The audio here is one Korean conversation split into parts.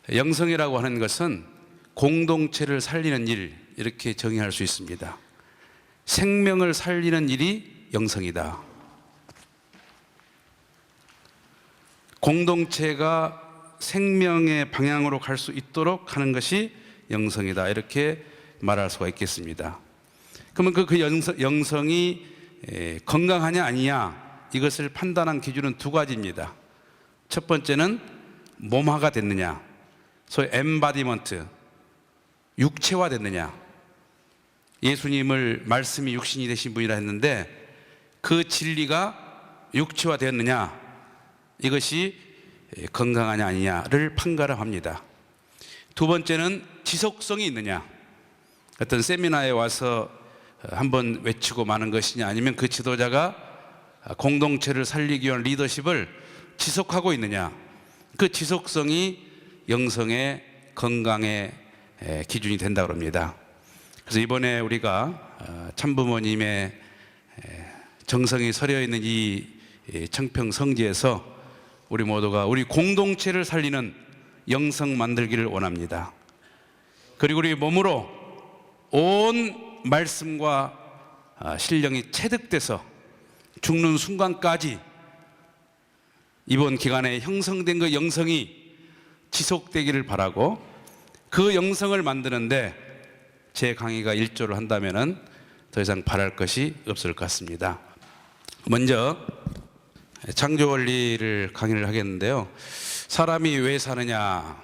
영성이라고 하는 것은 공동체를 살리는 일, 이렇게 정의할 수 있습니다. 생명을 살리는 일이 영성이다. 공동체가 생명의 방향으로 갈 수 있도록 하는 것이 영성이다, 이렇게 말할 수가 있겠습니다. 그러면 그 영성이 건강하냐 아니냐, 이것을 판단한 기준은 두 가지입니다. 첫 번째는 몸화가 됐느냐, 소위 엠바디먼트, 육체화 됐느냐. 예수님을 말씀이 육신이 되신 분이라 했는데 그 진리가 육체화 되었느냐, 이것이 건강하냐 아니냐를 판가름합니다. 두 번째는 지속성이 있느냐. 어떤 세미나에 와서 한번 외치고 마는 것이냐, 아니면 그 지도자가 공동체를 살리기 위한 리더십을 지속하고 있느냐. 그 지속성이 영성의 건강의 기준이 된다고 합니다. 그래서 이번에 우리가 참부모님의 정성이 서려 있는 이 청평 성지에서 우리 모두가 우리 공동체를 살리는 영성 만들기를 원합니다. 그리고 우리 몸으로 온 말씀과 신령이 체득돼서 죽는 순간까지 이번 기간에 형성된 그 영성이 지속되기를 바라고, 그 영성을 만드는데 제 강의가 일조를 한다면 더 이상 바랄 것이 없을 것 같습니다. 먼저 창조 원리를 강의를 하겠는데요. 사람이 왜 사느냐,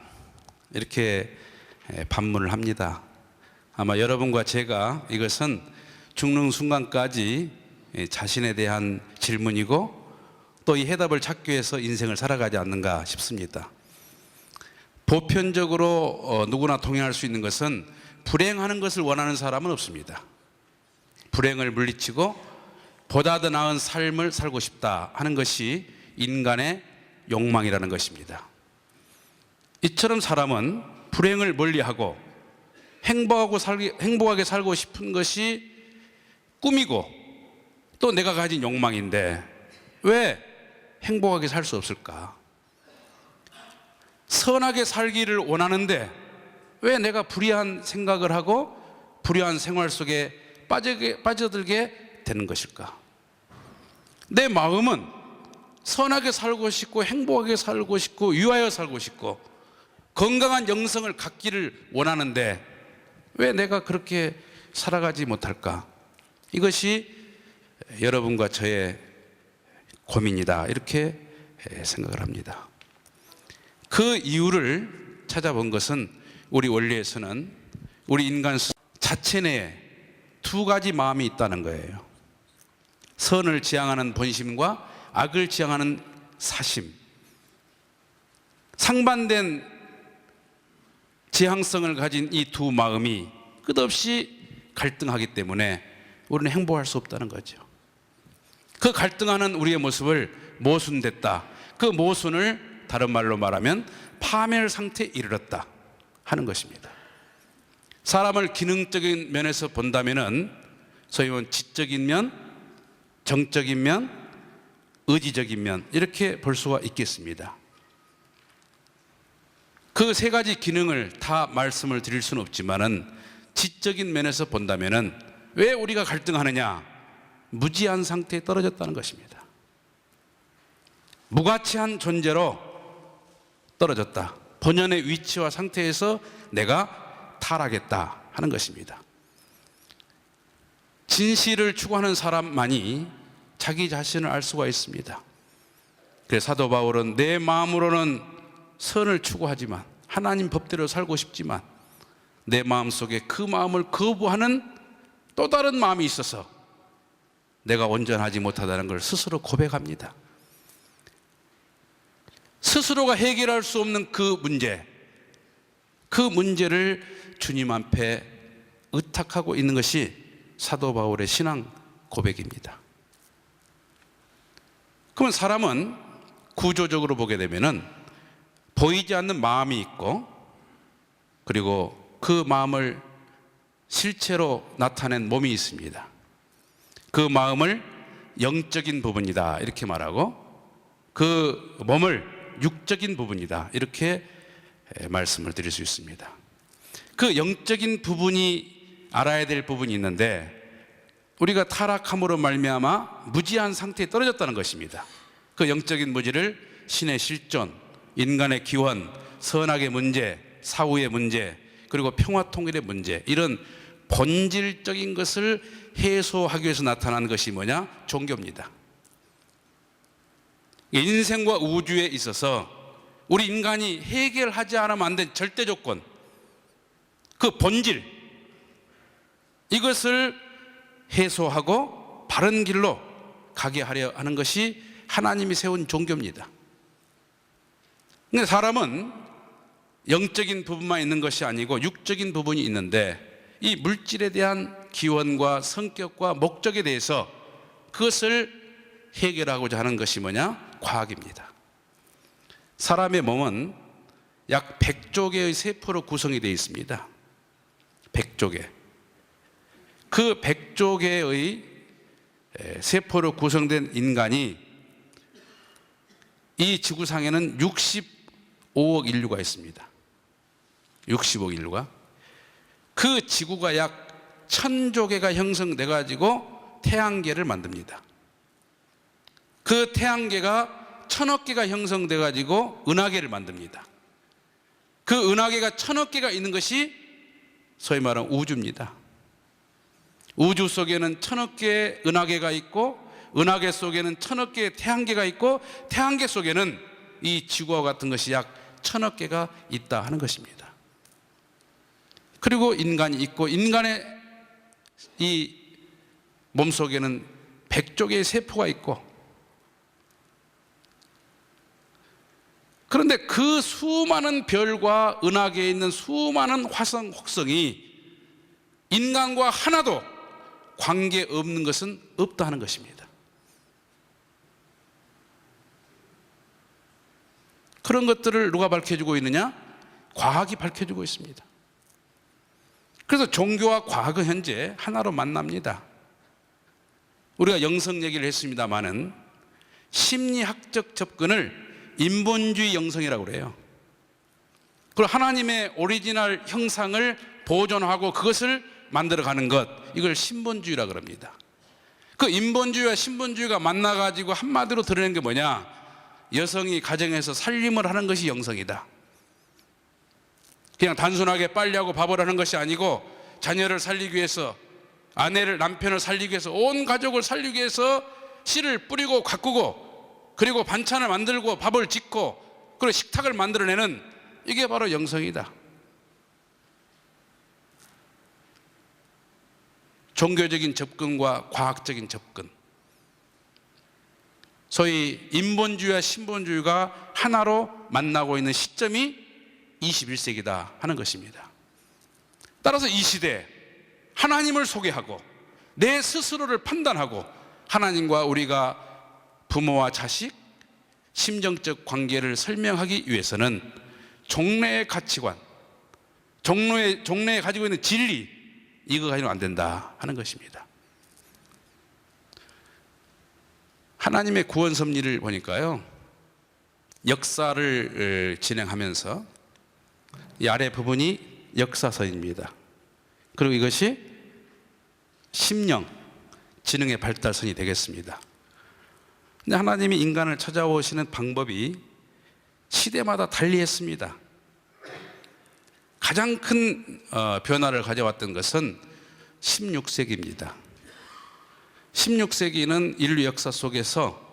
이렇게 반문을 합니다. 아마 여러분과 제가 이것은 죽는 순간까지 자신에 대한 질문이고, 또 이 해답을 찾기 위해서 인생을 살아가지 않는가 싶습니다. 보편적으로 누구나 동의할 수 있는 것은 불행하는 것을 원하는 사람은 없습니다. 불행을 물리치고 보다 더 나은 삶을 살고 싶다 하는 것이 인간의 욕망이라는 것입니다. 이처럼 사람은 불행을 멀리하고 행복하게 살고 싶은 것이 꿈이고 또 내가 가진 욕망인데 왜 행복하게 살 수 없을까? 선하게 살기를 원하는데 왜 내가 불의한 생각을 하고 불의한 생활 속에 빠져들게 되는 것일까? 내 마음은 선하게 살고 싶고 행복하게 살고 싶고 유하여 살고 싶고 건강한 영성을 갖기를 원하는데 왜 내가 그렇게 살아가지 못할까? 이것이 여러분과 저의 고민이다, 이렇게 생각을 합니다. 그 이유를 찾아본 것은 우리 원리에서는 우리 인간 자체 내에 두 가지 마음이 있다는 거예요. 선을 지향하는 본심과 악을 지향하는 사심. 상반된 지향성을 가진 이 두 마음이 끝없이 갈등하기 때문에 우리는 행복할 수 없다는 거죠. 그 갈등하는 우리의 모습을 모순됐다. 그 모순을 다른 말로 말하면 파멸 상태에 이르렀다 하는 것입니다. 사람을 기능적인 면에서 본다면은 소위 말하는 지적인 면, 정적인 면, 의지적인 면, 이렇게 볼 수가 있겠습니다. 그 세 가지 기능을 다 말씀을 드릴 수는 없지만은 지적인 면에서 본다면은 왜 우리가 갈등하느냐? 무지한 상태에 떨어졌다는 것입니다. 무가치한 존재로 떨어졌다. 본연의 위치와 상태에서 내가 타락했다 하는 것입니다. 진실을 추구하는 사람만이 자기 자신을 알 수가 있습니다. 그래서 사도 바울은 내 마음으로는 선을 추구하지만 하나님 법대로 살고 싶지만 내 마음속에 그 마음을 거부하는 또 다른 마음이 있어서 내가 온전하지 못하다는 걸 스스로 고백합니다. 스스로가 해결할 수 없는 그 문제를 주님 앞에 의탁하고 있는 것이 사도 바울의 신앙 고백입니다. 그러면 사람은 구조적으로 보게 되면은 보이지 않는 마음이 있고, 그리고 그 마음을 실체로 나타낸 몸이 있습니다. 그 마음을 영적인 부분이다 이렇게 말하고, 그 몸을 육적인 부분이다 이렇게 말씀을 드릴 수 있습니다. 그 영적인 부분이 알아야 될 부분이 있는데, 우리가 타락함으로 말미암아 무지한 상태에 떨어졌다는 것입니다. 그 영적인 무지를 신의 실존, 인간의 기원, 선악의 문제, 사후의 문제, 그리고 평화 통일의 문제, 이런 본질적인 것을 해소하기 위해서 나타난 것이 뭐냐? 종교입니다. 인생과 우주에 있어서 우리 인간이 해결하지 않으면 안 된 절대 조건, 그 본질, 이것을 해소하고 바른 길로 가게 하려 하는 것이 하나님이 세운 종교입니다. 근데 사람은 영적인 부분만 있는 것이 아니고 육적인 부분이 있는데, 이 물질에 대한 기원과 성격과 목적에 대해서 그것을 해결하고자 하는 것이 뭐냐? 과학입니다. 사람의 몸은 약 100조 개의 세포로 구성이 되어 있습니다. 100조 개. 그 100조 개의 세포로 구성된 인간이, 이 지구상에는 65억 인류가 있습니다. 65억 인류가. 그 지구가 약 1000조 개가 형성돼 가지고 태양계를 만듭니다. 그 태양계가 1000억 개가 형성돼 가지고 은하계를 만듭니다. 그 은하계가 1000억 개가 있는 것이 소위 말하는 우주입니다. 우주 속에는 1000억 개의 은하계가 있고, 은하계 속에는 1000억 개의 태양계가 있고, 태양계 속에는 이 지구와 같은 것이 약 1000억 개가 있다 하는 것입니다. 그리고 인간이 있고, 인간의 이 몸속에는 100조 개의 세포가 있고, 그런데 그 수많은 별과 은하계에 있는 수많은 화성, 혹성이 인간과 하나도 관계없는 것은 없다 하는 것입니다. 그런 것들을 누가 밝혀주고 있느냐? 과학이 밝혀주고 있습니다. 그래서 종교와 과학은 현재 하나로 만납니다. 우리가 영성 얘기를 했습니다마는 심리학적 접근을 인본주의 영성이라고 그래요. 그리고 하나님의 오리지널 형상을 보존하고 그것을 만들어가는 것, 이걸 신본주의라고 합니다. 그 인본주의와 신본주의가 만나가지고 한마디로 드러낸 게 뭐냐? 여성이 가정에서 살림을 하는 것이 영성이다. 그냥 단순하게 빨리하고 밥을 하는 것이 아니고, 자녀를 살리기 위해서, 아내를, 남편을 살리기 위해서, 온 가족을 살리기 위해서 씨를 뿌리고 가꾸고, 그리고 반찬을 만들고 밥을 짓고, 그리고 식탁을 만들어내는, 이게 바로 영성이다. 종교적인 접근과 과학적인 접근, 소위 인본주의와 신본주의가 하나로 만나고 있는 시점이 21세기다 하는 것입니다. 따라서 이 시대에 하나님을 소개하고 내 스스로를 판단하고 하나님과 우리가 부모와 자식, 심정적 관계를 설명하기 위해서는 종래의 가치관, 종래에 가지고 있는 진리, 이거 가지고는 안 된다 하는 것입니다. 하나님의 구원 섭리를 보니까요, 역사를 진행하면서 이 아래 부분이 역사선입니다. 그리고 이것이 심령, 지능의 발달선이 되겠습니다. 근데 하나님이 인간을 찾아오시는 방법이 시대마다 달리했습니다. 가장 큰 변화를 가져왔던 것은 16세기입니다. 16세기는 인류 역사 속에서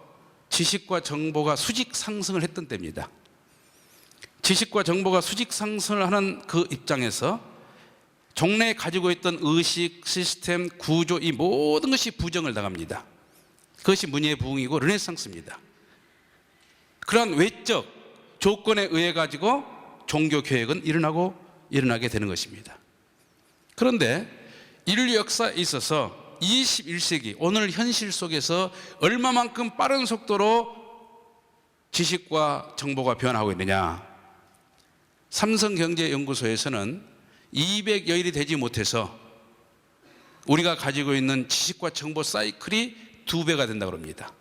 지식과 정보가 수직 상승을 했던 때입니다. 지식과 정보가 수직 상승을 하는 그 입장에서 종래에 가지고 있던 의식, 시스템, 구조, 이 모든 것이 부정을 당합니다. 그것이 문예의 부흥이고 르네상스입니다. 그러한 외적 조건에 의해 가지고 종교 개혁은 일어나게 되는 것입니다. 그런데 인류 역사에 있어서 21세기 오늘 현실 속에서 얼마만큼 빠른 속도로 지식과 정보가 변화하고 있느냐? 삼성경제연구소에서는 200여일이 되지 못해서 우리가 가지고 있는 지식과 정보 사이클이 2배가 된다고 합니다.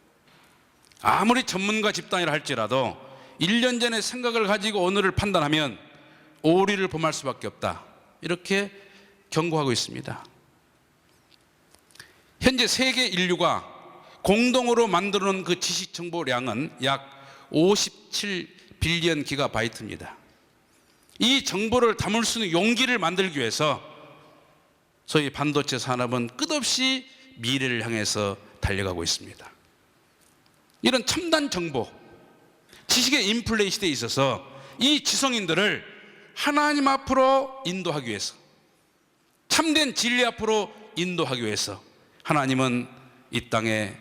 아무리 전문가 집단이라 할지라도 1년 전에 생각을 가지고 오늘을 판단하면 오리를 범할 수밖에 없다, 이렇게 경고하고 있습니다. 현재 세계 인류가 공동으로 만들어 놓은 그 지식 정보량은 약 57빌리언 기가바이트입니다. 이 정보를 담을 수 있는 용기를 만들기 위해서 소위 반도체 산업은 끝없이 미래를 향해서 달려가고 있습니다. 이런 첨단 정보, 지식의 인플레이 시대에 있어서 이 지성인들을 하나님 앞으로 인도하기 위해서, 참된 진리 앞으로 인도하기 위해서 하나님은 이 땅에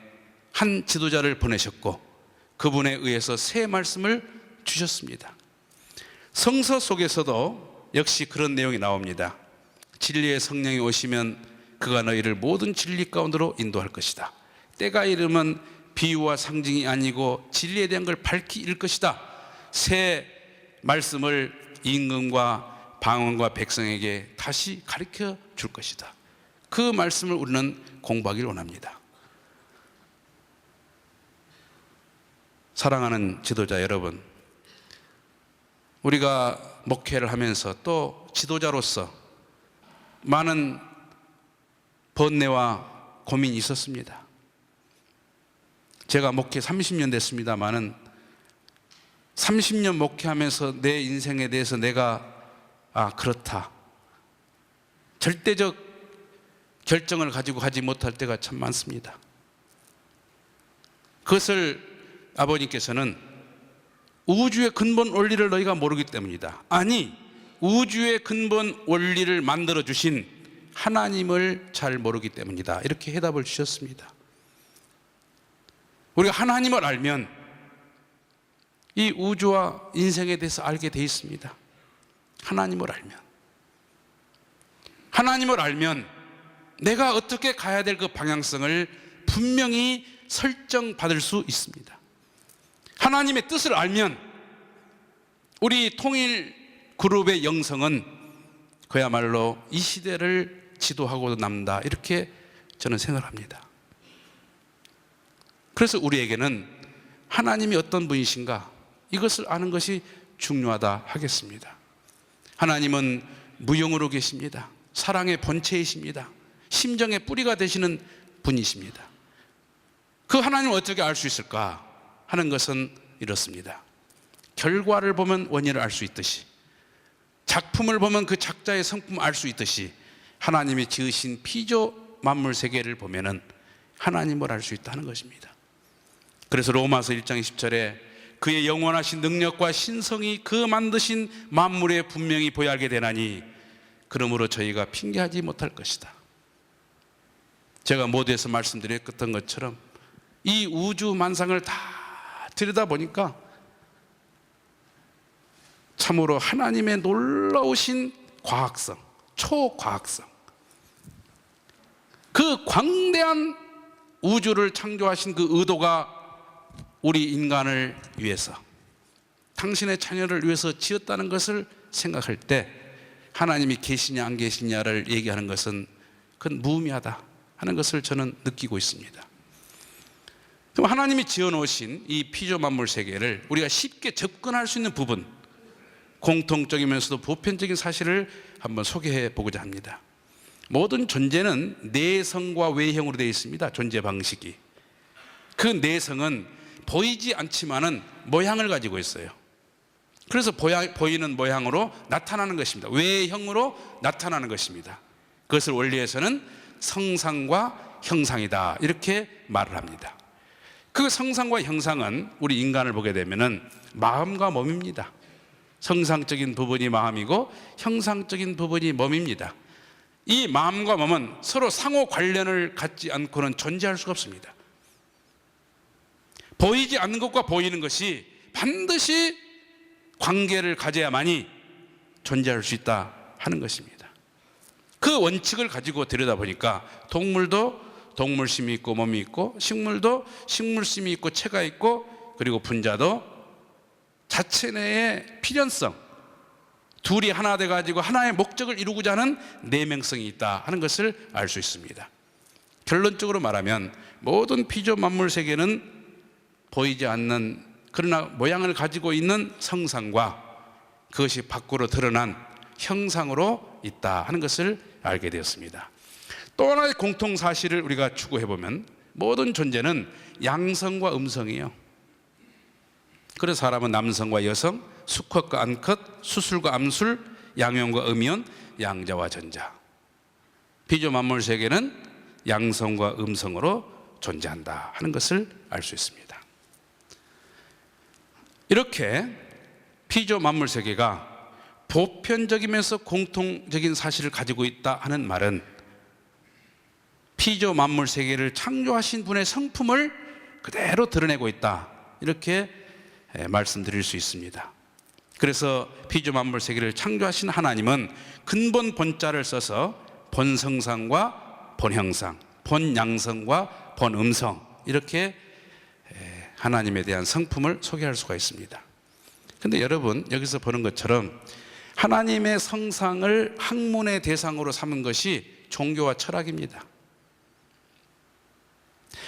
한 지도자를 보내셨고 그분에 의해서 새 말씀을 주셨습니다. 성서 속에서도 역시 그런 내용이 나옵니다. 진리의 성령이 오시면 그가 너희를 모든 진리 가운데로 인도할 것이다. 때가 이르면 비유와 상징이 아니고 진리에 대한 걸 밝히 일 것이다. 새 말씀을 임금과 방언과 백성에게 다시 가르쳐 줄 것이다. 그 말씀을 우리는 공부하기를 원합니다. 사랑하는 지도자 여러분, 우리가 목회를 하면서 또 지도자로서 많은 번뇌와 고민이 있었습니다. 제가 목회 30년 됐습니다마는 30년 목회하면서 내 인생에 대해서 내가 그렇다, 절대적 결정을 가지고 가지 못할 때가 참 많습니다. 그것을 아버님께서는 우주의 근본 원리를 너희가 모르기 때문이다. 아니, 우주의 근본 원리를 만들어 주신 하나님을 잘 모르기 때문이다. 이렇게 해답을 주셨습니다. 우리가 하나님을 알면 이 우주와 인생에 대해서 알게 돼 있습니다. 하나님을 알면 내가 어떻게 가야 될 그 방향성을 분명히 설정받을 수 있습니다. 하나님의 뜻을 알면 우리 통일 그룹의 영성은 그야말로 이 시대를 지도하고 남다, 이렇게 저는 생각합니다. 그래서 우리에게는 하나님이 어떤 분이신가, 이것을 아는 것이 중요하다 하겠습니다. 하나님은 무용으로 계십니다. 사랑의 본체이십니다. 심정의 뿌리가 되시는 분이십니다. 그 하나님을 어떻게 알 수 있을까 하는 것은 이렇습니다. 결과를 보면 원인을 알 수 있듯이, 작품을 보면 그 작자의 성품을 알 수 있듯이, 하나님이 지으신 피조 만물 세계를 보면은 하나님을 알 수 있다는 것입니다. 그래서 로마서 1장 20절에 그의 영원하신 능력과 신성이 그 만드신 만물에 분명히 보여 알게 되나니 그러므로 저희가 핑계하지 못할 것이다. 제가 모두에서 말씀드렸던 것처럼 이 우주 만상을 다 들여다보니까 참으로 하나님의 놀라우신 과학성, 초과학성, 그 광대한 우주를 창조하신 그 의도가 우리 인간을 위해서, 당신의 자녀를 위해서 지었다는 것을 생각할 때 하나님이 계시냐 안 계시냐를 얘기하는 것은 그건 무의미하다 하는 것을 저는 느끼고 있습니다. 그럼 하나님이 지어놓으신 이 피조 만물 세계를 우리가 쉽게 접근할 수 있는 부분, 공통적이면서도 보편적인 사실을 한번 소개해 보고자 합니다. 모든 존재는 내성과 외형으로 되어 있습니다. 존재 방식이. 그 내성은 보이지 않지만은 모양을 가지고 있어요. 그래서 보이는 모양으로 나타나는 것입니다. 외형으로 나타나는 것입니다. 그것을 원리에서는 성상과 형상이다, 이렇게 말을 합니다. 그 성상과 형상은 우리 인간을 보게 되면은 마음과 몸입니다. 성상적인 부분이 마음이고 형상적인 부분이 몸입니다. 이 마음과 몸은 서로 상호 관련을 갖지 않고는 존재할 수가 없습니다. 보이지 않는 것과 보이는 것이 반드시 관계를 가져야만이 존재할 수 있다 하는 것입니다. 그 원칙을 가지고 들여다보니까 동물도 동물심이 있고 몸이 있고, 식물도 식물심이 있고 체가 있고, 그리고 분자도 자체 내의 필연성, 둘이 하나 돼가지고 하나의 목적을 이루고자 하는 내면성이 있다 하는 것을 알 수 있습니다. 결론적으로 말하면 모든 피조 만물 세계는 보이지 않는, 그러나 모양을 가지고 있는 성상과 그것이 밖으로 드러난 형상으로 있다 하는 것을 알게 되었습니다. 또 하나의 공통 사실을 우리가 추구해 보면 모든 존재는 양성과 음성이에요. 그래서 사람은 남성과 여성, 수컷과 암컷, 수술과 암술, 양용과 음이온, 양자와 전자. 피조만물 세계는 양성과 음성으로 존재한다 하는 것을 알 수 있습니다. 이렇게 피조만물 세계가 보편적이면서 공통적인 사실을 가지고 있다 하는 말은 피조만물 세계를 창조하신 분의 성품을 그대로 드러내고 있다, 이렇게 말씀드릴 수 있습니다. 그래서 피조만물 세계를 창조하신 하나님은 근본 본자를 써서 본성상과 본형상, 본양성과 본음성, 이렇게 하나님에 대한 성품을 소개할 수가 있습니다. 그런데 여러분, 여기서 보는 것처럼 하나님의 성상을 학문의 대상으로 삼은 것이 종교와 철학입니다.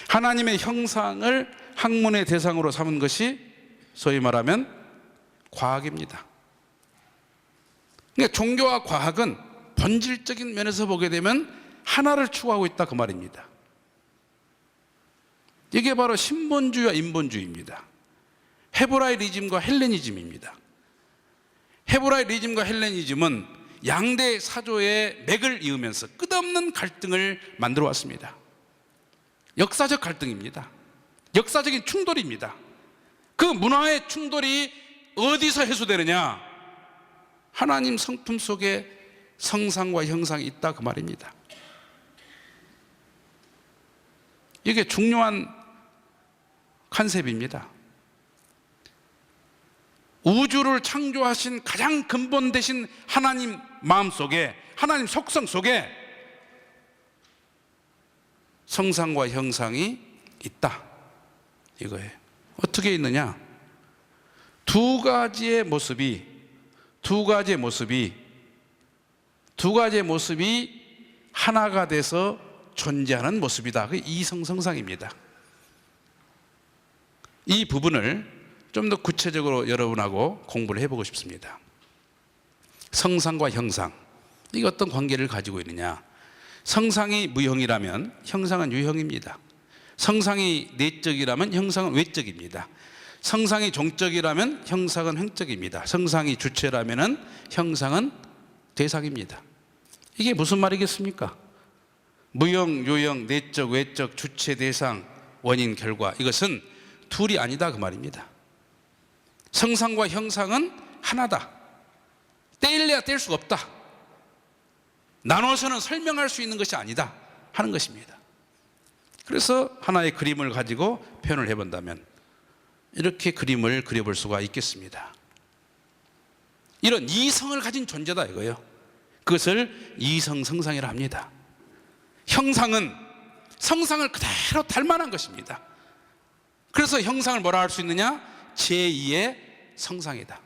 하나님의 형상을 학문의 대상으로 삼은 것이 소위 말하면 과학입니다. 그러니까 종교와 과학은 본질적인 면에서 보게 되면 하나를 추구하고 있다, 그 말입니다. 이게 바로 신본주의와 인본주의입니다. 헤브라이리즘과 헬레니즘입니다. 헤브라이리즘과 헬레니즘은 양대 사조의 맥을 이으면서 끝없는 갈등을 만들어 왔습니다. 역사적 갈등입니다. 역사적인 충돌입니다. 그 문화의 충돌이 어디서 해소되느냐? 하나님 성품 속에 성상과 형상이 있다, 그 말입니다. 이게 중요한 컨셉입니다. 우주를 창조하신 가장 근본 되신 하나님 마음속에, 하나님 속성 속에 성상과 형상이 있다, 이거예요. 어떻게 있느냐? 두 가지의 모습이 하나가 돼서 존재하는 모습이다. 그게 이성성상입니다. 이 부분을 좀 더 구체적으로 여러분하고 공부를 해보고 싶습니다. 성상과 형상, 이게 어떤 관계를 가지고 있느냐? 성상이 무형이라면 형상은 유형입니다. 성상이 내적이라면 형상은 외적입니다. 성상이 종적이라면 형상은 형적입니다. 성상이 주체라면 형상은 대상입니다. 이게 무슨 말이겠습니까? 무형, 유형, 내적, 외적, 주체, 대상, 원인, 결과, 이것은 둘이 아니다, 그 말입니다. 성상과 형상은 하나다. 떼일래야 뗄 수가 없다. 나눠서는 설명할 수 있는 것이 아니다 하는 것입니다. 그래서 하나의 그림을 가지고 표현을 해본다면 이렇게 그림을 그려볼 수가 있겠습니다. 이런 이성을 가진 존재다, 이거예요. 그것을 이성성상이라 합니다. 형상은 성상을 그대로 닮아난 것입니다. 그래서 형상을 뭐라 할 수 있느냐? 제2의 성상이다.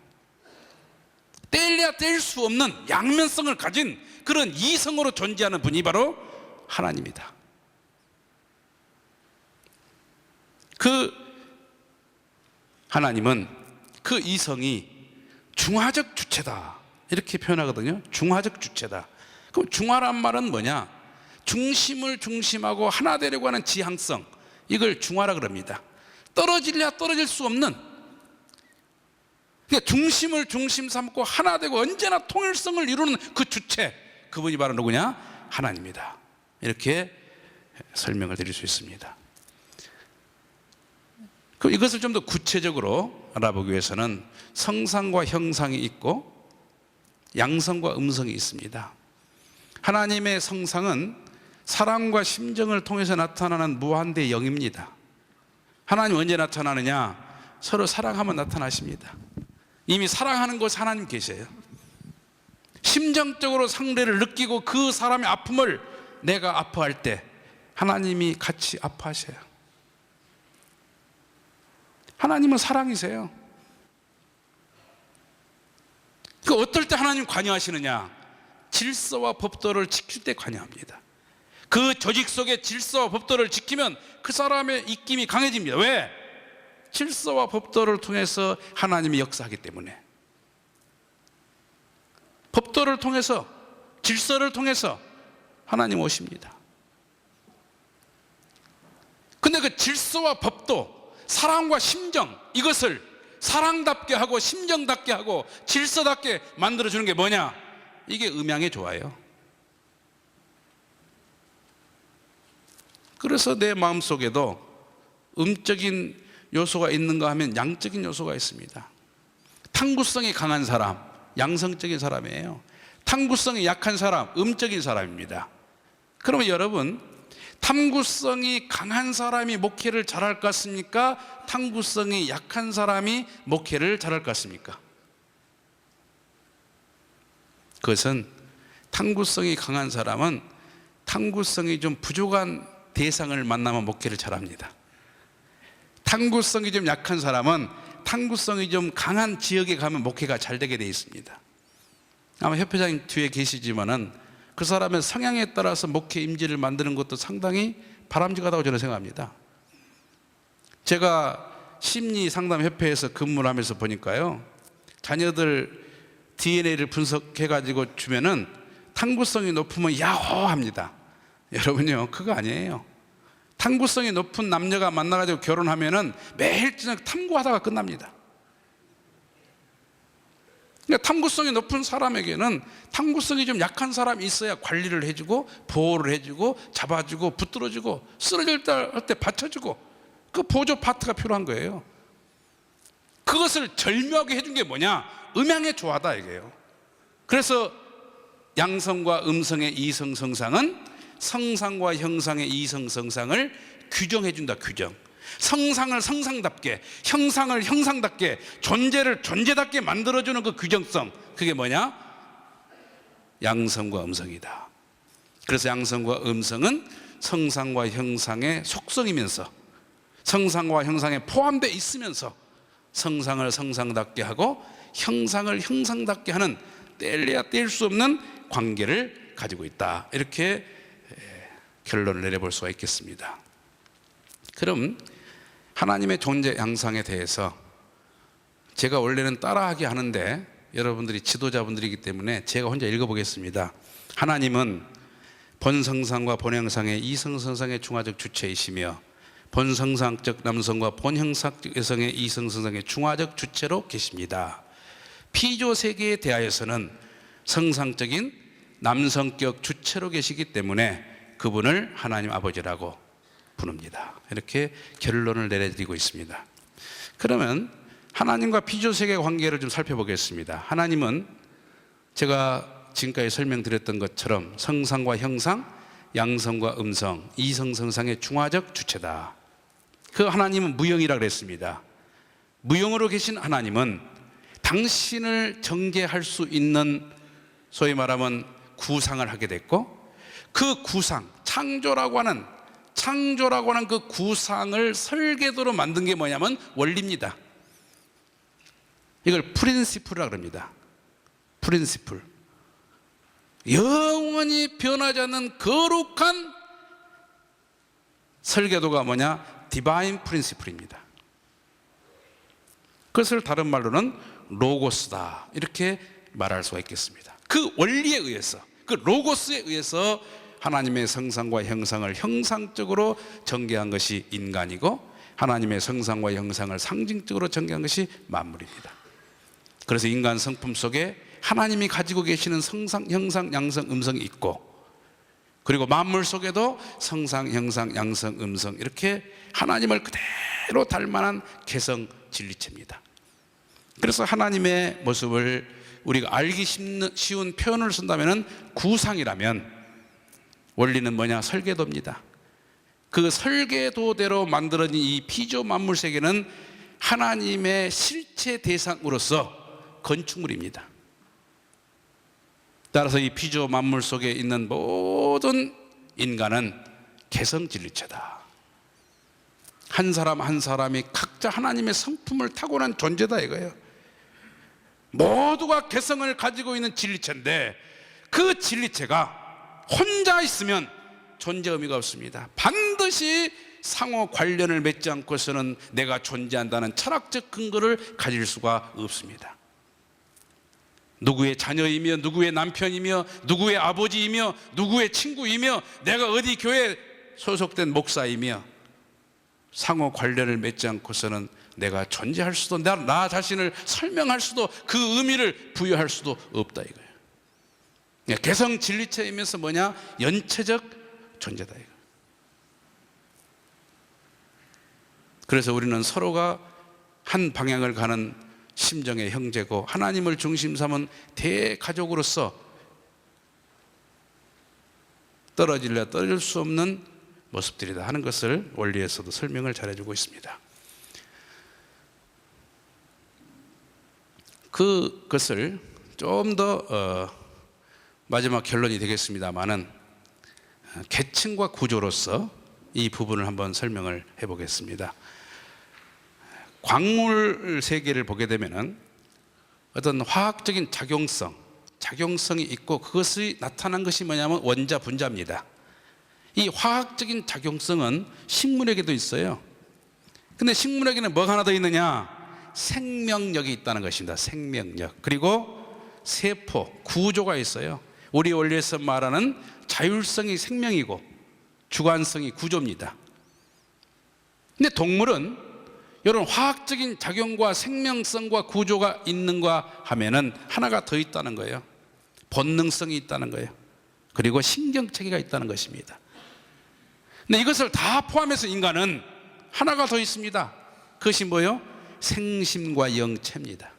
떼려야 뗄 수 없는 양면성을 가진 그런 이성으로 존재하는 분이 바로 하나님이다. 그 하나님은 그 이성이 중화적 주체다, 이렇게 표현하거든요. 중화적 주체다. 그럼 중화란 말은 뭐냐? 중심을 중심하고 하나 되려고 하는 지향성, 이걸 중화라 그럽니다. 떨어질래야 떨어질 수 없는, 그러니까 중심을 중심 삼고 하나 되고 언제나 통일성을 이루는 그 주체, 그분이 바로 누구냐? 하나님이다. 이렇게 설명을 드릴 수 있습니다. 그럼 이것을 좀 더 구체적으로 알아보기 위해서는 성상과 형상이 있고 양성과 음성이 있습니다. 하나님의 성상은 사랑과 심정을 통해서 나타나는 무한대의 영입니다. 하나님 언제 나타나느냐? 서로 사랑하면 나타나십니다. 이미 사랑하는 곳에 하나님 계세요. 심정적으로 상대를 느끼고 그 사람의 아픔을 내가 아파할 때 하나님이 같이 아파하셔요. 하나님은 사랑이세요. 그 어떨 때 하나님 관여하시느냐? 질서와 법도를 지킬 때 관여합니다. 그 조직 속에 질서와 법도를 지키면 그 사람의 입김이 강해집니다. 왜? 질서와 법도를 통해서 하나님이 역사하기 때문에. 법도를 통해서, 질서를 통해서 하나님 오십니다. 근데 그 질서와 법도, 사랑과 심정, 이것을 사랑답게 하고 심정답게 하고 질서답게 만들어주는 게 뭐냐? 이게 음양의 조화예요. 그래서 내 마음속에도 음적인 요소가 있는가 하면 양적인 요소가 있습니다. 탐구성이 강한 사람, 양성적인 사람이에요. 탐구성이 약한 사람, 음적인 사람입니다. 그러면 여러분, 탐구성이 강한 사람이 목회를 잘할 것 같습니까? 탐구성이 약한 사람이 목회를 잘할 것 같습니까? 그것은 탐구성이 강한 사람은 탐구성이 좀 부족한 대상을 만나면 목회를 잘합니다. 탐구성이 좀 약한 사람은 탐구성이 좀 강한 지역에 가면 목회가 잘 되게 되어 있습니다. 아마 협회장님 뒤에 계시지만은 그 사람의 성향에 따라서 목회 임지를 만드는 것도 상당히 바람직하다고 저는 생각합니다. 제가 심리상담협회에서 근무를 하면서 보니까요, 자녀들 DNA를 분석해가지고 주면은 탐구성이 높으면 야호합니다. 여러분요, 그거 아니에요. 탐구성이 높은 남녀가 만나가지고 결혼하면은 매일 저녁 탐구하다가 끝납니다. 그러니까 탐구성이 높은 사람에게는 탐구성이 좀 약한 사람이 있어야 관리를 해주고 보호를 해주고 잡아주고 붙들어주고 쓰러질 때 할 때 받쳐주고 그 보조 파트가 필요한 거예요. 그것을 절묘하게 해준 게 뭐냐? 음양의 조화다 이게요. 그래서 양성과 음성의 이성성상은 성상과 형상의 이성성상을 규정해준다. 규정. 성상을 성상답게, 형상을 형상답게, 존재를 존재답게 만들어주는 그 규정성, 그게 뭐냐? 양성과 음성이다. 그래서 양성과 음성은 성상과 형상의 속성이면서 성상과 형상에 포함되어 있으면서 성상을 성상답게 하고 형상을 형상답게 하는 뗄래야 뗄 수 없는 관계를 가지고 있다. 이렇게 결론을 내려볼 수가 있겠습니다. 그럼 하나님의 존재 양상에 대해서 제가 원래는 따라하기 하는데 여러분들이 지도자분들이기 때문에 제가 혼자 읽어보겠습니다. 하나님은 본성상과 본형상의 이성성상의 중화적 주체이시며 본성상적 남성과 본형상적 여성의 이성성상의 중화적 주체로 계십니다. 피조 세계에 대하여서는 성상적인 남성격 주체로 계시기 때문에 그분을 하나님 아버지라고 부릅니다. 이렇게 결론을 내려드리고 있습니다. 그러면 하나님과 피조세계의 관계를 좀 살펴보겠습니다. 하나님은 제가 지금까지 설명드렸던 것처럼 성상과 형상, 양성과 음성, 이성성상의 중화적 주체다. 그 하나님은 무형이라고 그랬습니다. 무형으로 계신 하나님은 당신을 정죄할 수 있는 소위 말하면 구상을 하게 됐고 그 구상, 창조라고 하는 그 구상을 설계도로 만든 게 뭐냐면 원리입니다. 이걸 프린시플이라고 합니다. 프린시플. 영원히 변하지 않는 거룩한 설계도가 뭐냐? 디바인 프린시플입니다. 그것을 다른 말로는 로고스다. 이렇게 말할 수가 있겠습니다. 그 원리에 의해서, 그 로고스에 의해서 하나님의 성상과 형상을 형상적으로 전개한 것이 인간이고 하나님의 성상과 형상을 상징적으로 전개한 것이 만물입니다. 그래서 인간 성품 속에 하나님이 가지고 계시는 성상, 형상, 양성, 음성이 있고 그리고 만물 속에도 성상, 형상, 양성, 음성 이렇게 하나님을 그대로 닮아난 개성 진리체입니다. 그래서 하나님의 모습을 우리가 알기 쉬운 표현을 쓴다면 구상이라면 원리는 뭐냐? 설계도입니다. 그 설계도대로 만들어진 이 피조 만물 세계는 하나님의 실체 대상으로서 건축물입니다. 따라서 이 피조 만물 속에 있는 모든 인간은 개성 진리체다. 한 사람 한 사람이 각자 하나님의 성품을 타고난 존재다 이거예요. 모두가 개성을 가지고 있는 진리체인데 그 진리체가 혼자 있으면 존재 의미가 없습니다. 반드시 상호 관련을 맺지 않고서는 내가 존재한다는 철학적 근거를 가질 수가 없습니다. 누구의 자녀이며 누구의 남편이며 누구의 아버지이며 누구의 친구이며 내가 어디 교회에 소속된 목사이며 상호 관련을 맺지 않고서는 내가 존재할 수도 나 자신을 설명할 수도 그 의미를 부여할 수도 없다 이거예요. 개성 진리체이면서 뭐냐? 연체적 존재다 이거예요. 그래서 우리는 서로가 한 방향을 가는 심정의 형제고 하나님을 중심 삼은 대가족으로서 떨어질래 떨어질 수 없는 모습들이다 하는 것을 원리에서도 설명을 잘해주고 있습니다. 그것을 좀 더 마지막 결론이 되겠습니다마는 계층과 구조로서 이 부분을 한번 설명을 해보겠습니다. 광물 세계를 보게 되면은 어떤 화학적인 작용성이 있고 그것이 나타난 것이 뭐냐면 원자 분자입니다. 이 화학적인 작용성은 식물에게도 있어요. 근데 식물에게는 뭐가 하나 더 있느냐? 생명력이 있다는 것입니다. 생명력. 그리고 세포, 구조가 있어요. 우리 원리에서 말하는 자율성이 생명이고 주관성이 구조입니다. 근데 동물은 이런 화학적인 작용과 생명성과 구조가 있는가 하면은 하나가 더 있다는 거예요. 본능성이 있다는 거예요. 그리고 신경체계가 있다는 것입니다. 근데 이것을 다 포함해서 인간은 하나가 더 있습니다. 그것이 뭐예요? 생심과 영체입니다.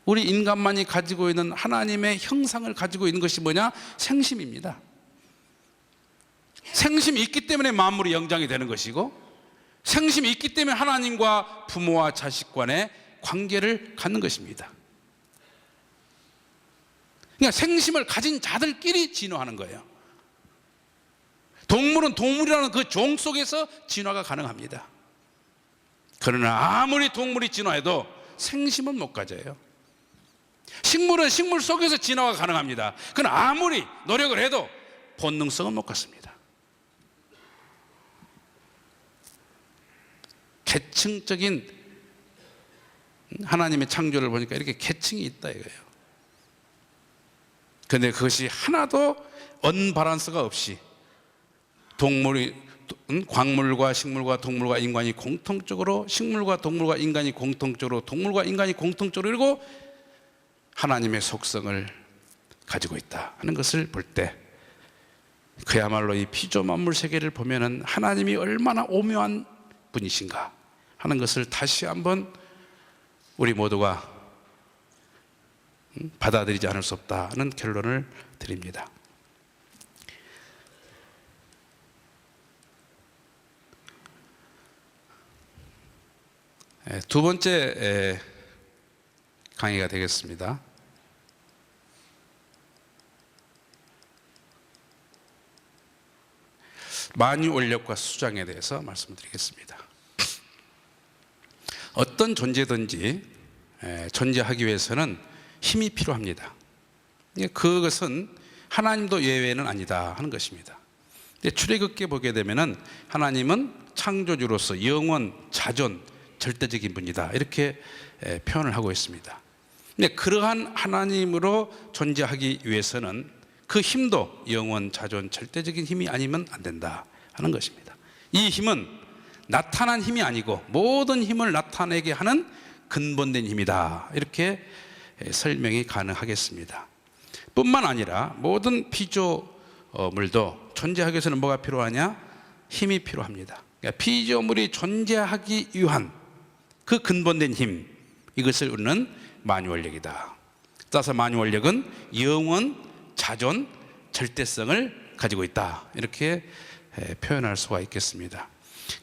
우리 인간만이 가지고 있는 하나님의 형상을 가지고 있는 것이 뭐냐? 생심입니다. 생심이 있기 때문에 만물이 영장이 되는 것이고 생심이 있기 때문에 하나님과 부모와 자식 간의 관계를 갖는 것입니다. 그러니까 생심을 가진 자들끼리 진화하는 거예요. 동물은 동물이라는 그 종 속에서 진화가 가능합니다. 그러나 아무리 동물이 진화해도 생심은 못 가져요. 식물은 식물 속에서 진화가 가능합니다. 그러나 아무리 노력을 해도 본능성은 못 갖습니다. 계층적인 하나님의 창조를 보니까 이렇게 계층이 있다 이거예요. 그런데 그것이 하나도 언밸런스가 없이 광물과 식물과 동물과 인간이 공통적으로 식물과 동물과 인간이 공통적으로 동물과 인간이 공통적으로 그리고 하나님의 속성을 가지고 있다 하는 것을 볼 때 그야말로 이 피조 만물 세계를 보면은 하나님이 얼마나 오묘한 분이신가 하는 것을 다시 한번 우리 모두가 받아들이지 않을 수 없다는 결론을 드립니다. 두 번째 강의가 되겠습니다. 만유원력과 수장에 대해서 말씀드리겠습니다. 어떤 존재든지 존재하기 위해서는 힘이 필요합니다. 그것은 하나님도 예외는 아니다 하는 것입니다. 출애굽기에 보게 되면은 하나님은 창조주로서 영원, 자존, 절대적인 분이다 이렇게 표현을 하고 있습니다. 근데 그러한 하나님으로 존재하기 위해서는 그 힘도 영원, 자존, 절대적인 힘이 아니면 안 된다 하는 것입니다. 이 힘은 나타난 힘이 아니고 모든 힘을 나타내게 하는 근본된 힘이다 이렇게 설명이 가능하겠습니다. 뿐만 아니라 모든 피조물도 존재하기 위해서는 뭐가 필요하냐? 힘이 필요합니다. 그러니까 피조물이 존재하기 위한 그 근본된 힘, 이것을 우리는 만유원력이다. 따라서 만유원력은 영원, 자존, 절대성을 가지고 있다 이렇게 표현할 수가 있겠습니다.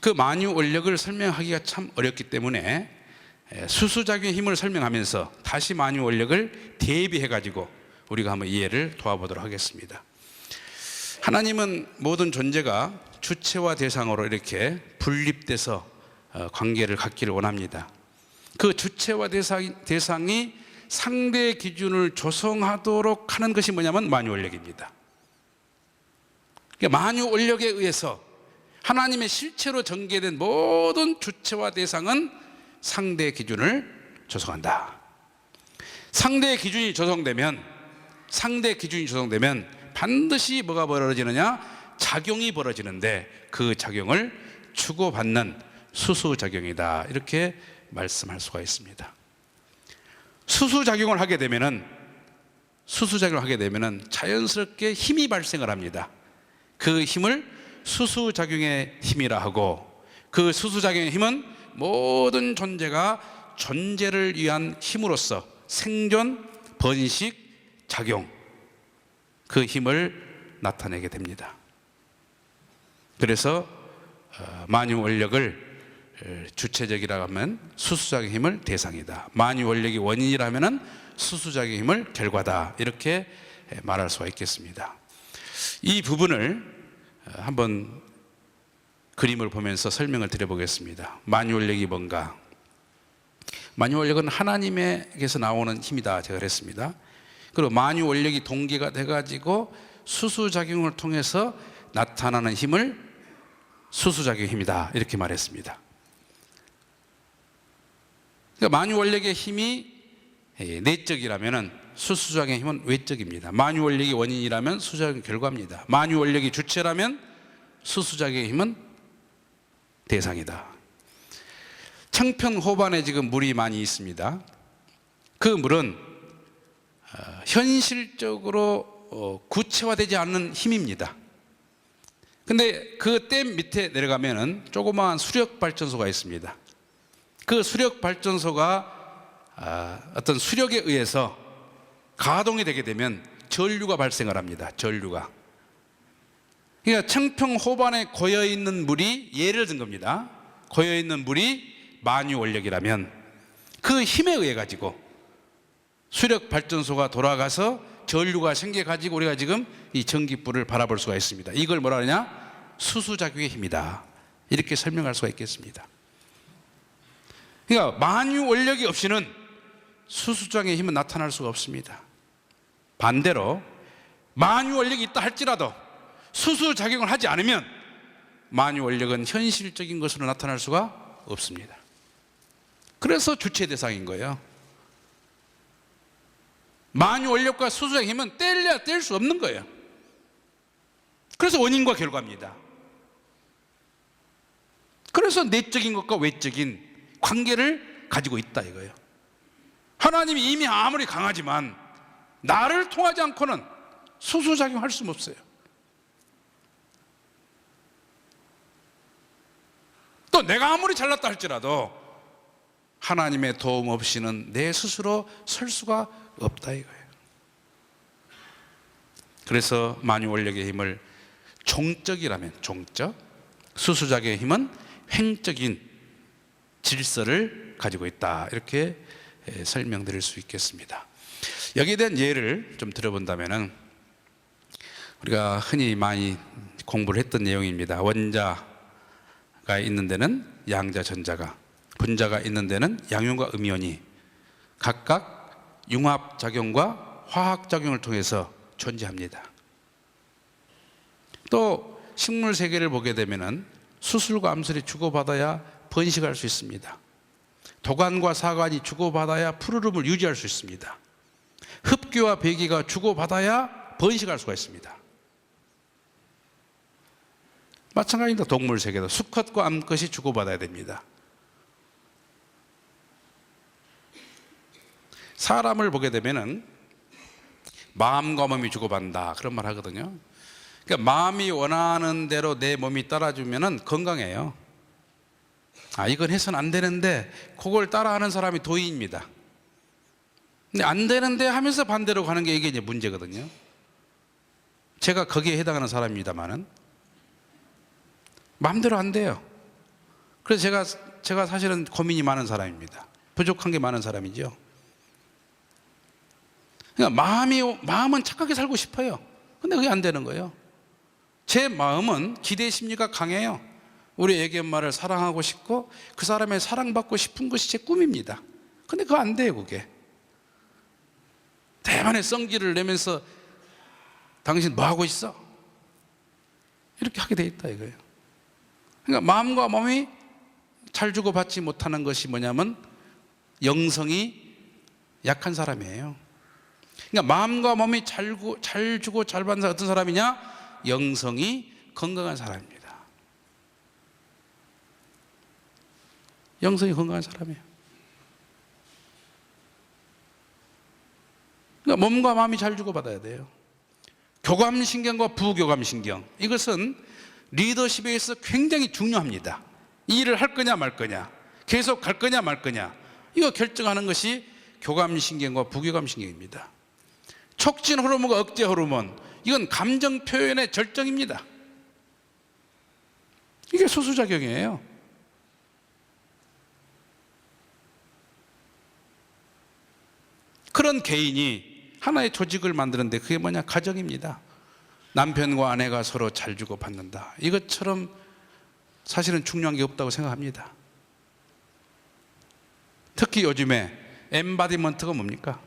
그 만유원력을 설명하기가 참 어렵기 때문에 수수작용의 힘을 설명하면서 다시 만유원력을 대비해 가지고 우리가 한번 이해를 도와보도록 하겠습니다. 하나님은 모든 존재가 주체와 대상으로 이렇게 분립돼서 관계를 갖기를 원합니다. 그 주체와 대상이 상대 기준을 조성하도록 하는 것이 뭐냐면 만유원력입니다. 그러니까 만유원력에 의해서 하나님의 실체로 전개된 모든 주체와 대상은 상대 기준을 조성한다. 상대 기준이 조성되면 반드시 뭐가 벌어지느냐? 작용이 벌어지는데 그 작용을 주고받는 수수작용이다. 이렇게 말씀할 수가 있습니다. 수수작용을 하게 되면은 자연스럽게 힘이 발생을 합니다. 그 힘을 수수작용의 힘이라 하고, 그 수수작용의 힘은 모든 존재가 존재를 위한 힘으로서 생존, 번식, 작용, 그 힘을 나타내게 됩니다. 그래서 만유원력을 주체적이라고 하면 수수작용의 힘을 대상이다. 만유원력이 원인이라면 수수작용의 힘을 결과다. 이렇게 말할 수가 있겠습니다. 이 부분을 한번 그림을 보면서 설명을 드려보겠습니다. 만유원력이 뭔가? 만유원력은 하나님에게서 나오는 힘이다 제가 그랬습니다. 그리고 만유원력이 동기가 돼가지고 수수작용을 통해서 나타나는 힘을 수수작용의 힘이다 이렇게 말했습니다. 그러니까 만유원력의 힘이 내적이라면 수수작용의 힘은 외적입니다. 만유원력이 원인이라면 수수작용의 결과입니다. 만유원력이 주체라면 수수작용의 힘은 대상이다. 청평호반에 지금 물이 많이 있습니다. 그 물은 현실적으로 구체화되지 않는 힘입니다. 근데 그 댐 밑에 내려가면은 조그마한 수력발전소가 있습니다. 그 수력발전소가 어떤 수력에 의해서 가동이 되게 되면 전류가 발생을 합니다. 전류가. 그러니까 청평호반에 고여있는 물이, 예를 든 겁니다. 고여있는 물이 만유원력이라면 그 힘에 의해 가지고 수력발전소가 돌아가서 전류가 생겨 가지고 우리가 지금 이 전기불을 바라볼 수가 있습니다. 이걸 뭐라 하냐? 수수작용의 힘이다. 이렇게 설명할 수가 있겠습니다. 그러니까 만유원력이 없이는 수수작용의 힘은 나타날 수가 없습니다. 반대로 만유원력이 있다 할지라도 수수작용을 하지 않으면 만유원력은 현실적인 것으로 나타날 수가 없습니다. 그래서 주체 대상인 거예요. 만유원력과 수수작용의 힘은 뗄래야 뗄 수 없는 거예요. 그래서 원인과 결과입니다. 그래서 내적인 것과 외적인 관계를 가지고 있다 이거예요. 하나님이 이미 아무리 강하지만 나를 통하지 않고는 수수작용할 수 없어요. 또 내가 아무리 잘났다 할지라도 하나님의 도움 없이는 내 스스로 설 수가 없다 이거예요. 그래서 만유원력의 힘을 종적이라면 종적, 수수작용의 힘은 횡적인 질서를 가지고 있다 이렇게 설명드릴 수 있겠습니다. 여기에 대한 예를 좀 들어본다면은 우리가 흔히 많이 공부를 했던 내용입니다. 원자가 있는 데는 양자, 전자가, 분자가 있는 데는 양이온과 음이온이 각각 융합작용과 화학작용을 통해서 존재합니다. 또 식물 세계를 보게 되면은 수술과 암술이 주고받아야 번식할 수 있습니다. 도관과 사관이 주고받아야 푸르름을 유지할 수 있습니다. 흡기와 배기가 주고받아야 번식할 수가 있습니다. 마찬가지입니다. 동물 세계도 수컷과 암컷이 주고받아야 됩니다. 사람을 보게 되면은 마음과 몸이 주고받는다 그런 말 하거든요. 그러니까 마음이 원하는 대로 내 몸이 따라주면은 건강해요. 이건 해서는 안 되는데 그걸 따라하는 사람이 도의입니다. 근데 안 되는데 하면서 반대로 가는 게 이게 이제 문제거든요. 제가 거기에 해당하는 사람입니다만은 마음대로 안 돼요. 그래서 제가 사실은 고민이 많은 사람입니다. 부족한 게 많은 사람이죠. 그러니까 마음은 착하게 살고 싶어요. 근데 그게 안 되는 거예요. 제 마음은 기대 심리가 강해요. 우리 애기 엄마를 사랑하고 싶고 그 사람의 사랑받고 싶은 것이 제 꿈입니다. 근데 그거 안 돼요. 그게 대만의 성질을 내면서 당신 뭐 하고 있어? 이렇게 하게 돼 있다 이거예요. 그러니까 마음과 몸이 잘 주고받지 못하는 것이 뭐냐면 영성이 약한 사람이에요. 그러니까 마음과 몸이 잘 주고 잘 받는 사람 어떤 사람이냐? 영성이 건강한 사람입니다. 영성이 건강한 사람이에요. 그러니까 몸과 마음이 잘 주고받아야 돼요. 교감신경과 부교감신경, 이것은 리더십에 있어 굉장히 중요합니다. 이 일을 할 거냐 말 거냐, 계속 갈 거냐 말 거냐, 이거 결정하는 것이 교감신경과 부교감신경입니다. 촉진 호르몬과 억제 호르몬, 이건 감정 표현의 절정입니다. 이게 소수작용이에요. 그런 개인이 하나의 조직을 만드는데 그게 뭐냐? 가정입니다. 남편과 아내가 서로 잘 주고 받는다, 이것처럼 사실은 중요한 게 없다고 생각합니다. 특히 요즘에 엠바디먼트가 뭡니까?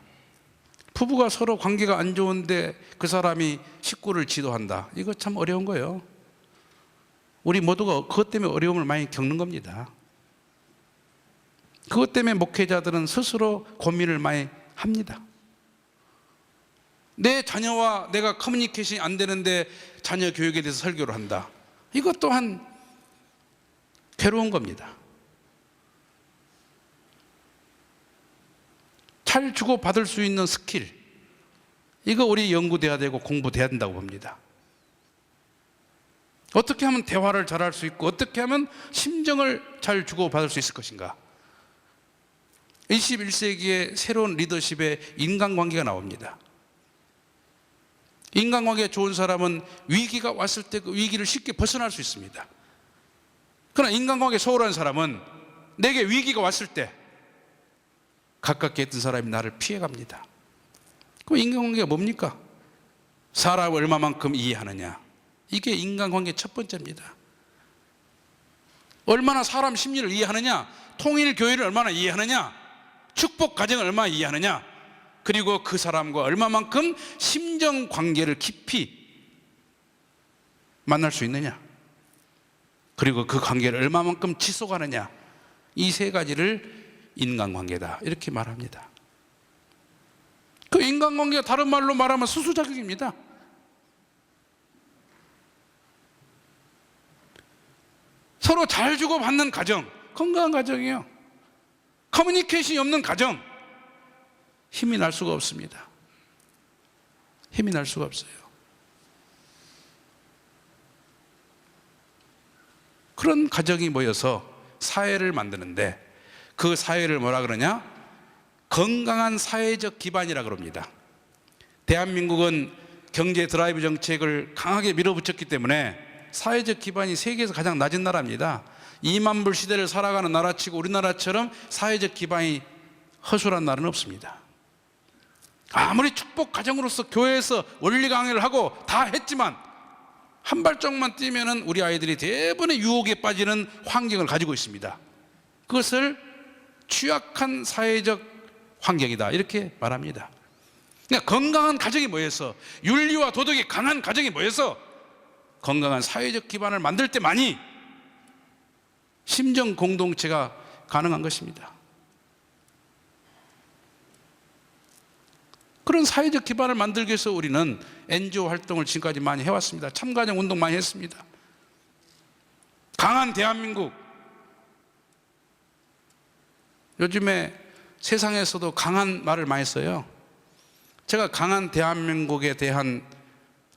부부가 서로 관계가 안 좋은데 그 사람이 식구를 지도한다, 이거 참 어려운 거예요. 우리 모두가 그것 때문에 어려움을 많이 겪는 겁니다. 그것 때문에 목회자들은 스스로 고민을 많이 합니다. 내 자녀와 내가 커뮤니케이션이 안 되는데 자녀 교육에 대해서 설교를 한다, 이것 또한 괴로운 겁니다. 잘 주고 받을 수 있는 스킬, 이거 우리 연구돼야 되고 공부돼야 된다고 봅니다. 어떻게 하면 대화를 잘할 수 있고 어떻게 하면 심정을 잘 주고 받을 수 있을 것인가. 21세기의 새로운 리더십의 인간관계가 나옵니다. 인간관계가 좋은 사람은 위기가 왔을 때 그 위기를 쉽게 벗어날 수 있습니다. 그러나 인간관계 소홀한 사람은 내게 위기가 왔을 때 가깝게 했던 사람이 나를 피해갑니다. 그럼 인간관계가 뭡니까? 사람을 얼마만큼 이해하느냐, 이게 인간관계 첫 번째입니다. 얼마나 사람 심리를 이해하느냐, 통일교회를 얼마나 이해하느냐, 축복 가정을 얼마나 이해하느냐, 그리고 그 사람과 얼마만큼 심정관계를 깊이 만날 수 있느냐, 그리고 그 관계를 얼마만큼 지속하느냐, 이 세 가지를 인간관계다, 이렇게 말합니다. 그 인간관계가 다른 말로 말하면 수수작용입니다. 서로 잘 주고받는 가정, 건강한 가정이에요. 커뮤니케이션이 없는 가정, 힘이 날 수가 없습니다. 힘이 날 수가 없어요. 그런 가정이 모여서 사회를 만드는데 그 사회를 뭐라 그러냐? 건강한 사회적 기반이라 그럽니다. 대한민국은 경제 드라이브 정책을 강하게 밀어붙였기 때문에 사회적 기반이 세계에서 가장 낮은 나라입니다. 2만 불 시대를 살아가는 나라치고 우리나라처럼 사회적 기반이 허술한 나라는 없습니다. 아무리 축복 가정으로서 교회에서 원리 강의를 하고 다 했지만 한 발짝만 뛰면은 우리 아이들이 대부분의 유혹에 빠지는 환경을 가지고 있습니다. 그것을 취약한 사회적 환경이다, 이렇게 말합니다. 그러니까 건강한 가정이 모여서, 윤리와 도덕이 강한 가정이 모여서 건강한 사회적 기반을 만들 때만이 심정 공동체가 가능한 것입니다. 그런 사회적 기반을 만들기 위해서 우리는 NGO 활동을 지금까지 많이 해왔습니다. 참가정 운동 많이 했습니다. 강한 대한민국, 요즘에 세상에서도 강한 말을 많이 써요. 제가 강한 대한민국에 대한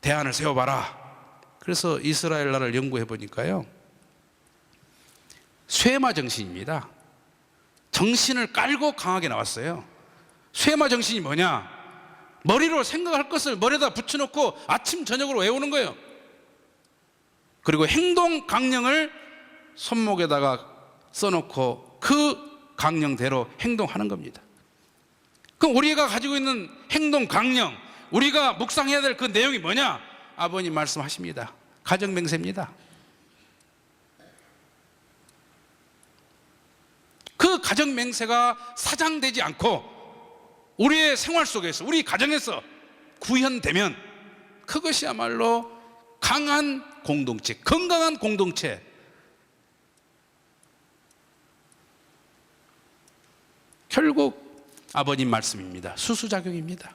대안을 세워봐라, 그래서 이스라엘 나라를 연구해 보니까요, 쇠마 정신입니다. 정신을 깔고 강하게 나왔어요. 쇠마 정신이 뭐냐? 머리로 생각할 것을 머리에다 붙여놓고 아침 저녁으로 외우는 거예요. 그리고 행동 강령을 손목에다가 써놓고 그 강령대로 행동하는 겁니다. 그럼 우리가 가지고 있는 행동 강령, 우리가 묵상해야 될 그 내용이 뭐냐? 아버님 말씀하십니다. 가정 맹세입니다. 그 가정 맹세가 사장되지 않고 우리의 생활 속에서, 우리 가정에서 구현되면 그것이야말로 강한 공동체, 건강한 공동체. 결국 아버님 말씀입니다. 수수작용입니다.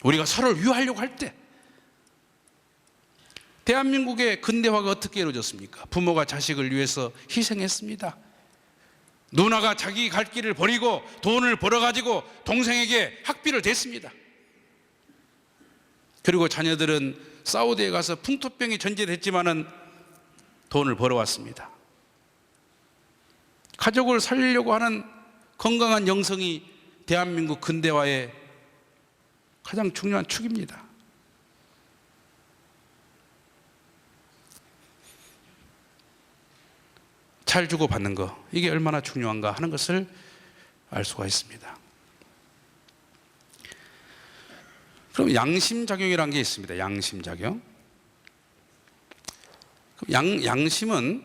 우리가 서로를 위하려고 할 때 대한민국의 근대화가 어떻게 이루어졌습니까? 부모가 자식을 위해서 희생했습니다. 누나가 자기 갈 길을 버리고 돈을 벌어가지고 동생에게 학비를 댔습니다. 그리고 자녀들은 사우디에 가서 풍토병이 전제됐지만은 돈을 벌어왔습니다. 가족을 살리려고 하는 건강한 영성이 대한민국 근대화의 가장 중요한 축입니다. 잘 주고받는 거, 이게 얼마나 중요한가 하는 것을 알 수가 있습니다. 그럼 양심작용이라는 게 있습니다. 양심작용. 양심은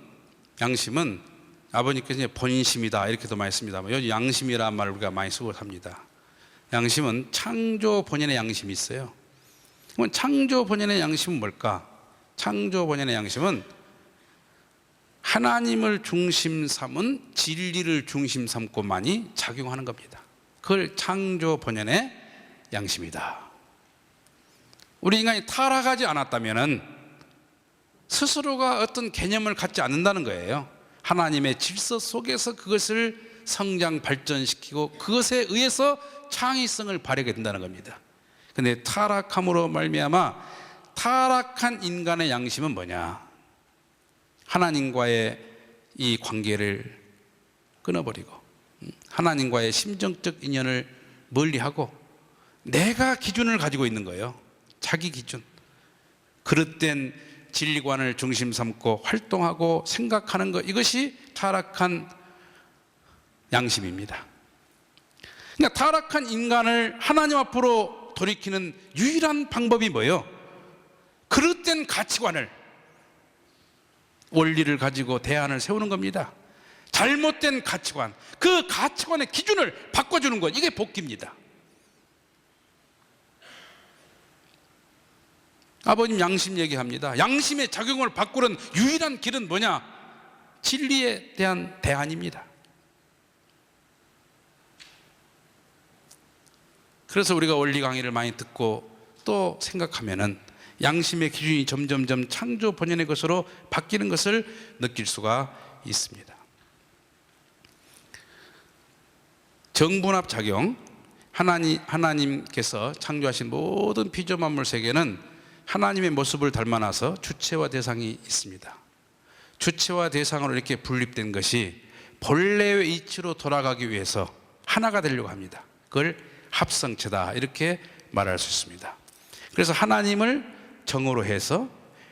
아버님께서 이제 본심이다 이렇게도 많이 씁니다. 요즘 양심이라는 말을 우리가 많이 쓰고 삽니다. 양심은 창조 본연의 양심이 있어요. 그럼 창조 본연의 양심은 뭘까? 창조 본연의 양심은 하나님을 중심 삼은 진리를 중심 삼고만이 작용하는 겁니다. 그걸 창조 본연의 양심이다. 우리 인간이 타락하지 않았다면 스스로가 어떤 개념을 갖지 않는다는 거예요. 하나님의 질서 속에서 그것을 성장 발전시키고 그것에 의해서 창의성을 발휘하게 된다는 겁니다. 그런데 타락함으로 말미암아 타락한 인간의 양심은 뭐냐? 하나님과의 이 관계를 끊어버리고 하나님과의 심정적 인연을 멀리하고 내가 기준을 가지고 있는 거예요. 자기 기준. 그릇된 진리관을 중심 삼고 활동하고 생각하는 것, 이것이 타락한 양심입니다. 그러니까 타락한 인간을 하나님 앞으로 돌이키는 유일한 방법이 뭐예요? 그릇된 가치관을, 원리를 가지고 대안을 세우는 겁니다. 잘못된 가치관, 그 가치관의 기준을 바꿔주는 것, 이게 복귀입니다. 아버님 양심 얘기합니다. 양심의 작용을 바꾸는 유일한 길은 뭐냐? 진리에 대한 대안입니다. 그래서 우리가 원리 강의를 많이 듣고 또 생각하면은 양심의 기준이 점점점 창조 본연의 것으로 바뀌는 것을 느낄 수가 있습니다. 정분합 작용, 하나님께서 창조하신 모든 피조만물 세계는 하나님의 모습을 닮아나서 주체와 대상이 있습니다. 주체와 대상으로 이렇게 분립된 것이 본래의 이치로 돌아가기 위해서 하나가 되려고 합니다. 그걸 합성체다 이렇게 말할 수 있습니다. 그래서 하나님을 정으로 해서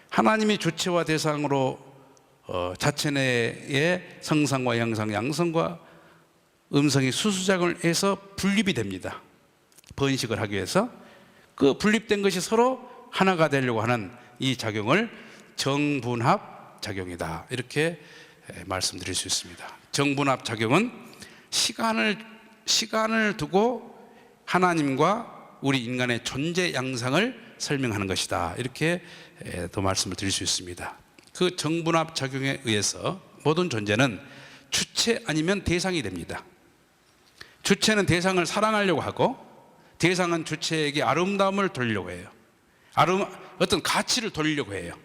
하나님이 주체와 대상으로 자체 내의 성상과 형상, 양성과 음성이 수수작용을 해서 분립이 됩니다. 번식을 하기 위해서 그 분립된 것이 서로 하나가 되려고 하는 이 작용을 정분합 작용이다 이렇게 말씀드릴 수 있습니다. 정분합 작용은 시간을 두고 하나님과 우리 인간의 존재 양상을 설명하는 것이다 이렇게 또 말씀을 드릴 수 있습니다. 그 정분합 작용에 의해서 모든 존재는 주체 아니면 대상이 됩니다. 주체는 대상을 사랑하려고 하고 대상은 주체에게 아름다움을 돌리려고 해요. 어떤 가치를 돌리려고 해요.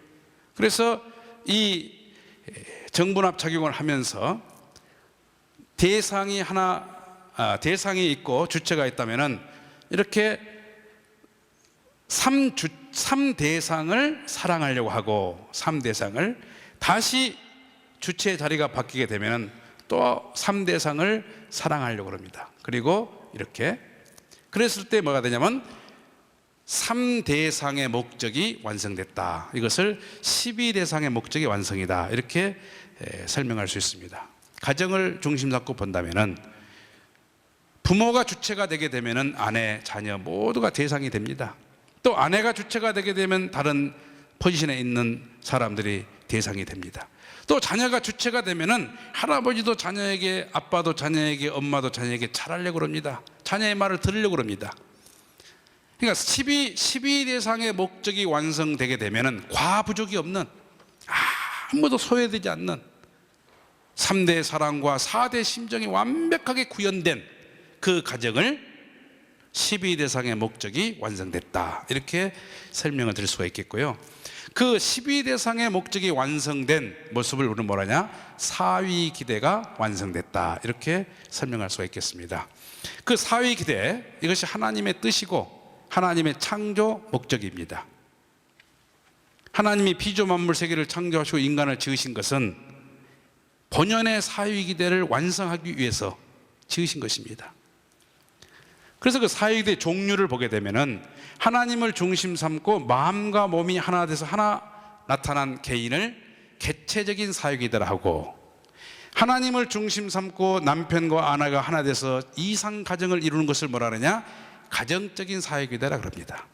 그래서 이 정분합 작용을 하면서 대상이 있고 주체가 있다면은 이렇게 3대상을 사랑하려고 하고 3대상을 다시 주체의 자리가 바뀌게 되면은 또 3대상을 사랑하려고 합니다. 그리고 이렇게 그랬을 때 뭐가 되냐면 3대상의 목적이 완성됐다. 이것을 12대상의 목적이 완성이다. 이렇게 설명할 수 있습니다. 가정을 중심 잡고 본다면은 부모가 주체가 되게 되면은 아내, 자녀 모두가 대상이 됩니다. 또 아내가 주체가 되게 되면 다른 포지션에 있는 사람들이 대상이 됩니다. 또 자녀가 주체가 되면은 할아버지도 자녀에게, 아빠도 자녀에게, 엄마도 자녀에게 잘하려고 합니다. 자녀의 말을 들으려고 합니다. 그러니까 12대상의 목적이 완성되게 되면은 과부족이 없는, 아무도 소외되지 않는 3대 사랑과 4대 심정이 완벽하게 구현된 그 가정을 12대상의 목적이 완성됐다, 이렇게 설명을 드릴 수가 있겠고요. 그 12대상의 목적이 완성된 모습을 우리는 뭐라냐? 사위기대가 완성됐다, 이렇게 설명할 수가 있겠습니다. 그 사위기대, 이것이 하나님의 뜻이고 하나님의 창조 목적입니다. 하나님이 피조만물 세계를 창조하시고 인간을 지으신 것은 본연의 사위기대를 완성하기 위해서 지으신 것입니다. 그래서 그 사위기대 종류를 보게 되면은 하나님을 중심 삼고 마음과 몸이 하나 돼서 하나 나타난 개인을 개체적인 사위기대라 하고, 하나님을 중심 삼고 남편과 아내가 하나 돼서 이상 가정을 이루는 것을 뭐라 하느냐? 가정적인 사위기대라 그럽니다.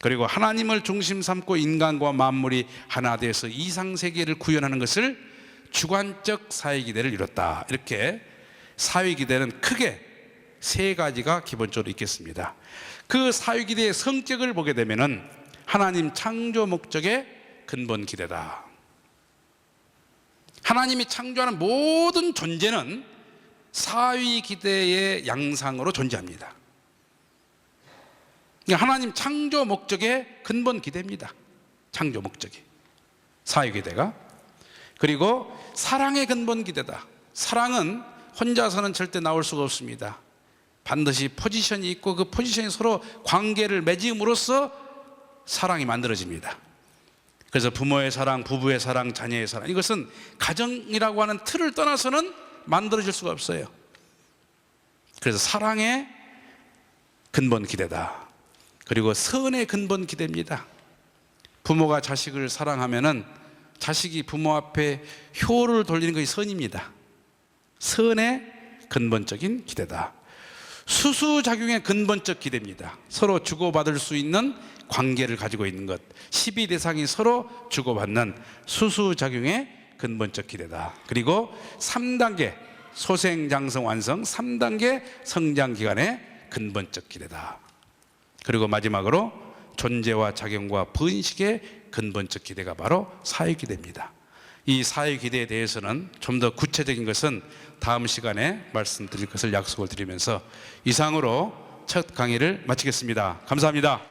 그리고 하나님을 중심 삼고 인간과 만물이 하나 되어서 이상 세계를 구현하는 것을 주관적 사위기대를 이뤘다, 이렇게 사위기대는 크게 세 가지가 기본적으로 있겠습니다. 그 사위기대의 성격을 보게 되면은 하나님 창조 목적의 근본 기대다. 하나님이 창조하는 모든 존재는 사위기대의 양상으로 존재합니다. 하나님 창조 목적의 근본 기대입니다. 창조 목적이 사위기대가. 그리고 사랑의 근본 기대다. 사랑은 혼자서는 절대 나올 수가 없습니다. 반드시 포지션이 있고 그 포지션이 서로 관계를 맺음으로써 사랑이 만들어집니다. 그래서 부모의 사랑, 부부의 사랑, 자녀의 사랑, 이것은 가정이라고 하는 틀을 떠나서는 만들어질 수가 없어요. 그래서 사랑의 근본 기대다. 그리고 선의 근본 기대입니다. 부모가 자식을 사랑하면은 자식이 부모 앞에 효를 돌리는 것이 선입니다. 선의 근본적인 기대다. 수수작용의 근본적 기대입니다. 서로 주고받을 수 있는 관계를 가지고 있는 것, 12대상이 서로 주고받는 수수작용의 근본적 기대다. 그리고 3단계 소생장성 완성 3단계 성장기간의 근본적 기대다. 그리고 마지막으로 존재와 작용과 번식의 근본적 기대가 바로 사회기대입니다. 이 사회기대에 대해서는 좀 더 구체적인 것은 다음 시간에 말씀드릴 것을 약속을 드리면서 이상으로 첫 강의를 마치겠습니다. 감사합니다.